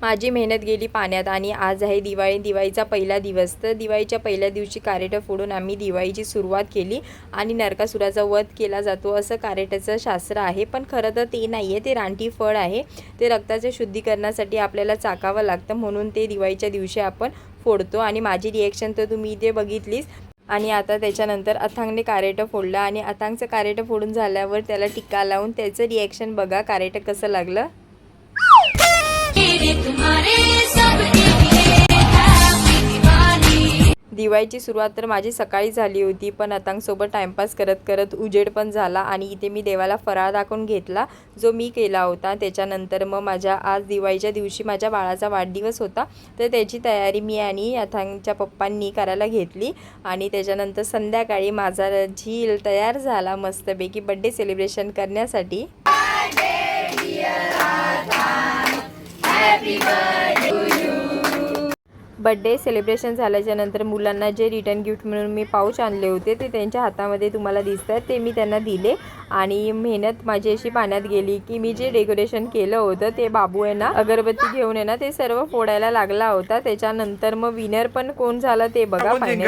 माझी मेहनत गेली पाण्यात आणि आज आहे दिवाळीचा पहिला दिवस। तर दिवाळीच्या पहिल्या दिवशी कारेटं फोडून आम्ही दिवाळीची सुरुवात केली आणि नरकासुराचा वध केला जातो असं कारेटाचं शास्त्र आहे। पण खरं तर ते नाही आहे, ते रानटी फळ आहे। ते रक्ताच्या शुद्धीकरणासाठी आपल्याला चाकावं लागतं, म्हणून ते दिवाळीच्या दिवशी आपण फोडतो। आणि माझी रिॲक्शन तर तुम्ही इथे बघितलीच। आणि आता त्याच्यानंतर अथांगने कारेटं फोडलं आणि अथांगचं कारेटं फोडून झाल्यावर त्याला टिक्का लावून त्याचं रिॲक्शन बघा कारेटं कसं लागलं। दिवाळीची सुरुवात तर माझी सकाळी झाली होती, पण अथांगसोबत टाइमपास करत करत उजेड पण झाला आणि इथे मी देवाला फराळ दाखवून घेतला जो मी केला होता। त्याच्यानंतर मग माझ्या आज दिवाळीच्या दिवशी माझ्या बाळाचा वाढदिवस होता, तर त्याची तयारी मी आणि अथांगच्या पप्पांनी करायला घेतली। आणि त्याच्यानंतर संध्याकाळी माझा झील तयार झाला मस्तपैकी बड्डे सेलिब्रेशन करण्यासाठी। बड्डे सेलिब्रेशन झाल्याच्या नंतर मुलांना जे रिटर्न गिफ्ट म्हणून मी पाऊच आणले होते ते त्यांच्या हातामध्ये तुम्हाला दिसतात, ते मी त्यांना दिले। आणि मेहनत माझी अशी पाण्यात गेली की मी जे डेकोरेशन केलं होतं ते बाबू आहे ना अगरबत्ती घेऊन आहे ना ते सर्व फोडायला लागला होता। त्याच्यानंतर मग विनर पण कोण झालं ते बघा फायनली।